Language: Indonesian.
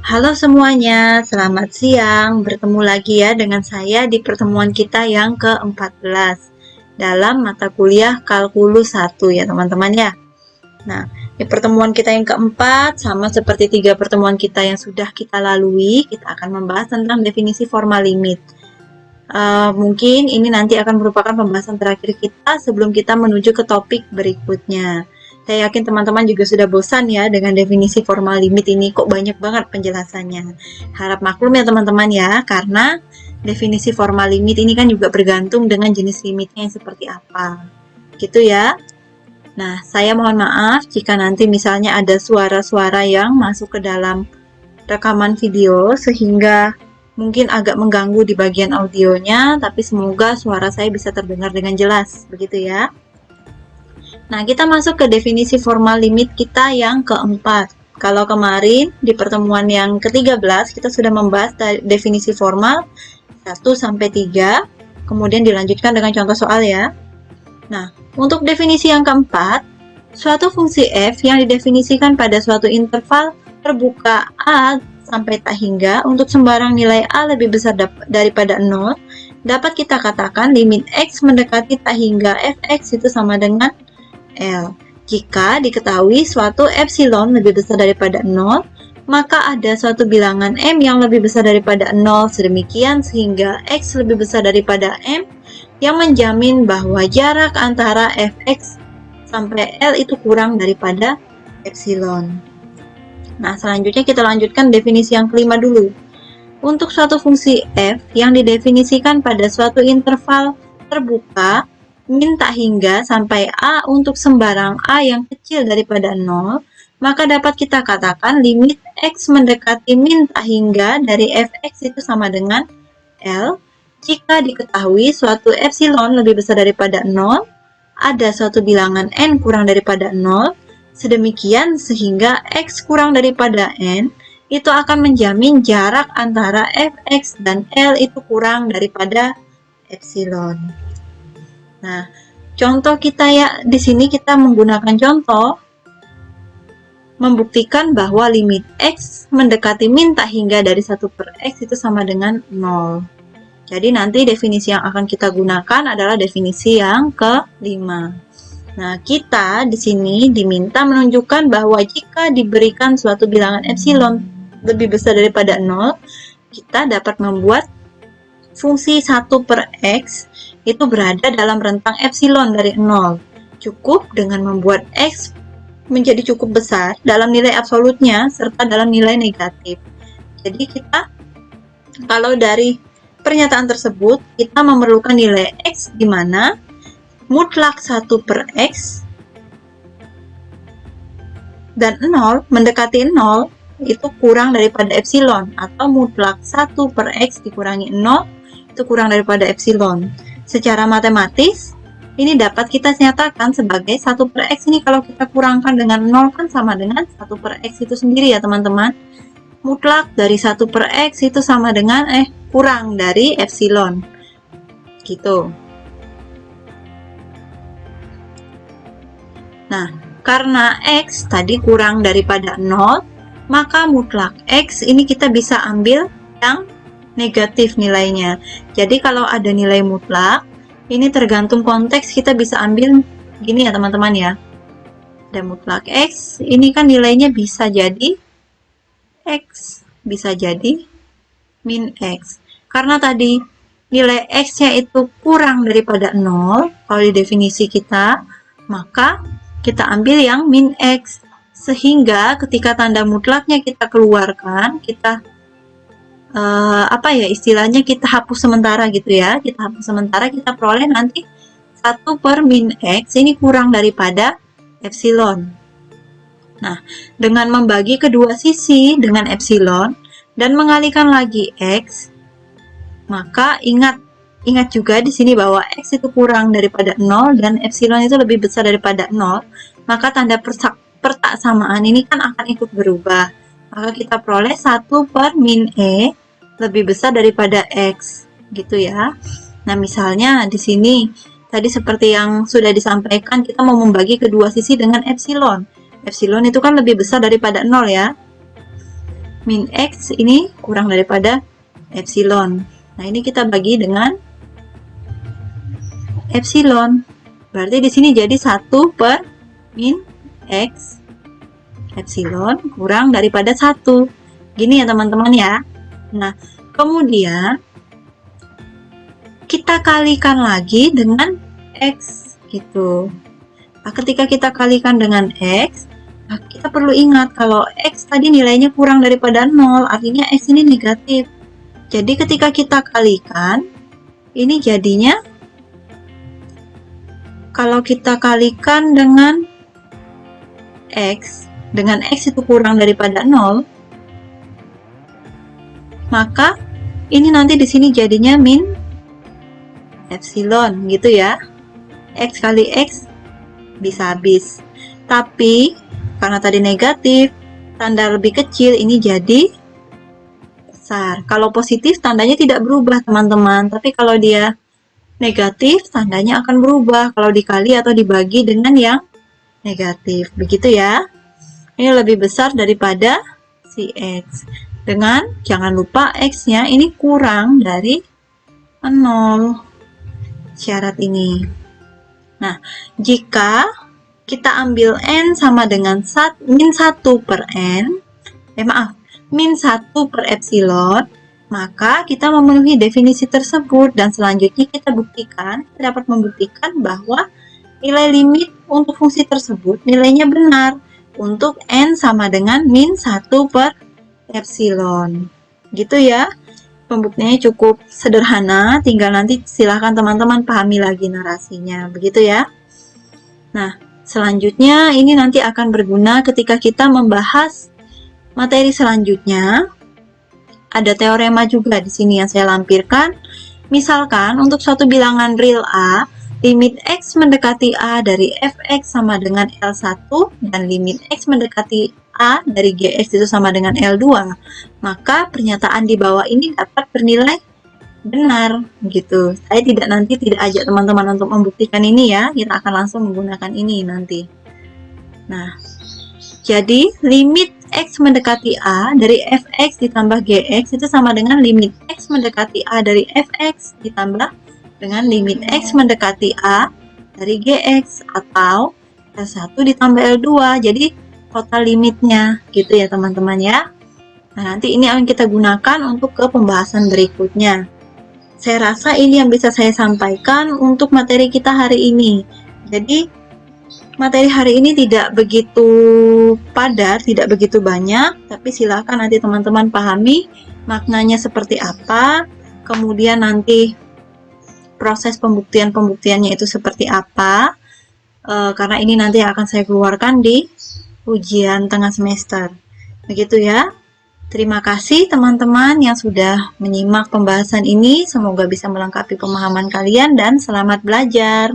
Halo semuanya, selamat siang. Bertemu lagi ya dengan saya di pertemuan kita yang ke-14 dalam mata kuliah Kalkulus 1 ya teman-teman ya. Nah, di pertemuan kita yang keempat, sama seperti 3 pertemuan kita yang sudah kita lalui, kita akan membahas tentang definisi formal limit. Mungkin ini nanti akan merupakan pembahasan terakhir kita sebelum kita menuju ke topik berikutnya. Saya yakin teman-teman juga sudah bosan ya dengan definisi formal limit ini, kok banyak banget penjelasannya. Harap maklum ya teman-teman ya, karena definisi formal limit ini kan juga bergantung dengan jenis limitnya yang seperti apa. Gitu ya. Nah, saya mohon maaf jika nanti misalnya ada suara-suara yang masuk ke dalam rekaman video sehingga mungkin agak mengganggu di bagian audionya, tapi semoga suara saya bisa terdengar dengan jelas, begitu ya. Nah, kita masuk ke definisi formal limit kita yang keempat. Kalau kemarin di pertemuan yang ke-13 kita sudah membahas definisi formal 1-3, kemudian dilanjutkan dengan contoh soal ya. Nah, untuk definisi yang keempat, suatu fungsi f yang didefinisikan pada suatu interval terbuka a sampai tak hingga untuk sembarang nilai a lebih besar daripada 0, dapat kita katakan limit x mendekati tak hingga fx itu sama dengan L. Jika diketahui suatu epsilon lebih besar daripada 0, maka ada suatu bilangan M yang lebih besar daripada 0 sedemikian sehingga X lebih besar daripada M yang menjamin bahwa jarak antara Fx sampai L itu kurang daripada epsilon. Nah, selanjutnya kita lanjutkan definisi yang kelima dulu. Untuk suatu fungsi f yang didefinisikan pada suatu interval terbuka min tak hingga sampai a untuk sembarang a yang kecil daripada 0, maka dapat kita katakan limit x mendekati min tak hingga dari fx itu sama dengan L jika diketahui suatu epsilon lebih besar daripada 0, ada suatu bilangan n kurang daripada 0, sedemikian sehingga x kurang daripada n itu akan menjamin jarak antara fx dan L itu kurang daripada epsilon. Nah, contoh kita ya di sini kita menggunakan contoh membuktikan bahwa limit x mendekati min tak hingga dari 1/x itu sama dengan 0. Jadi nanti definisi yang akan kita gunakan adalah definisi yang kelima. Nah, kita di sini diminta menunjukkan bahwa jika diberikan suatu bilangan epsilon lebih besar daripada 0, kita dapat membuat fungsi 1/x itu berada dalam rentang epsilon dari 0. Cukup dengan membuat x menjadi cukup besar dalam nilai absolutnya serta dalam nilai negatif. Jadi kita, kalau dari pernyataan tersebut, kita memerlukan nilai x di mana mutlak 1/x dan 0 mendekati 0 itu kurang daripada epsilon, atau mutlak 1/x dikurangi 0 itu kurang daripada epsilon. Secara matematis, ini dapat kita nyatakan sebagai 1/x ini kalau kita kurangkan dengan 0 kan sama dengan 1/x itu sendiri ya teman-teman. Mutlak dari 1/x itu sama dengan kurang dari epsilon. Gitu. Nah, karena x tadi kurang daripada 0, maka mutlak x ini kita bisa ambil yang negatif nilainya. Jadi kalau ada nilai mutlak, ini tergantung konteks kita bisa ambil gini ya teman-teman ya. Ada mutlak x, ini kan nilainya bisa jadi x, bisa jadi min x. Karena tadi nilai x-nya itu kurang daripada 0, kalau di definisi kita, maka kita ambil yang min x. Sehingga ketika tanda mutlaknya kita keluarkan, kita istilahnya kita hapus sementara gitu ya, kita hapus sementara, kita peroleh nanti 1/min x ini kurang daripada epsilon. Nah, dengan membagi kedua sisi dengan epsilon dan mengalihkan lagi x, maka ingat juga di sini bahwa x itu kurang daripada 0 dan epsilon itu lebih besar daripada 0, maka tanda persamaan ini kan akan ikut berubah. Maka kita peroleh 1/min e lebih besar daripada x, gitu ya. Nah, misalnya di sini tadi seperti yang sudah disampaikan, kita mau membagi kedua sisi dengan epsilon. Epsilon itu kan lebih besar daripada 0 ya. min X ini kurang daripada epsilon. Nah, ini kita bagi dengan epsilon. Berarti di sini jadi 1 per min X epsilon kurang daripada 1. Gini ya teman-teman ya. Nah, kemudian kita kalikan lagi dengan X gitu. Nah, ketika kita kalikan dengan X, nah, kita perlu ingat kalau X tadi nilainya kurang daripada 0, artinya X ini negatif. Jadi ketika kita kalikan, ini jadinya kalau kita kalikan dengan X itu kurang daripada 0, maka ini nanti di sini jadinya min epsilon gitu ya. X kali X bisa habis. Tapi karena tadi negatif, tanda lebih kecil ini jadi besar. Kalau positif tandanya tidak berubah teman-teman, tapi kalau dia negatif tandanya akan berubah kalau dikali atau dibagi dengan yang negatif. Begitu ya. Ini lebih besar daripada si X. Dengan jangan lupa X-nya ini kurang dari 0. Syarat ini. Nah, jika kita ambil N sama dengan min 1 per N, min 1 per epsilon, maka kita memenuhi definisi tersebut dan selanjutnya kita dapat membuktikan bahwa nilai limit untuk fungsi tersebut nilainya benar untuk N sama dengan min 1 per epsilon. Gitu ya. Pembuktiannya cukup sederhana, tinggal nanti silahkan teman-teman pahami lagi narasinya, begitu ya. Nah, selanjutnya ini nanti akan berguna ketika kita membahas materi selanjutnya. Ada teorema juga di sini yang saya lampirkan. Misalkan untuk suatu bilangan real A, limit X mendekati A dari Fx sama dengan L1 dan limit X mendekati A dari Gx itu sama dengan L2, maka pernyataan di bawah ini dapat bernilai benar gitu. Saya tidak ajak teman-teman untuk membuktikan ini ya, kita akan langsung menggunakan ini nanti. Nah, jadi limit X mendekati A dari Fx ditambah Gx itu sama dengan limit X mendekati A dari Fx ditambah dengan limit X mendekati A dari Gx atau L1 ditambah L2. Jadi total limitnya gitu ya teman-teman ya. Nah, nanti ini akan kita gunakan untuk ke pembahasan berikutnya. Saya rasa ini yang bisa saya sampaikan untuk materi kita hari ini. Jadi materi hari ini tidak begitu padat, tidak begitu banyak, tapi silakan nanti teman-teman pahami maknanya seperti apa, kemudian nanti proses pembuktiannya itu seperti apa, karena ini nanti akan saya keluarkan di ujian tengah semester. Begitu ya. Terima kasih teman-teman yang sudah menyimak pembahasan ini. Semoga bisa melengkapi pemahaman kalian dan selamat belajar.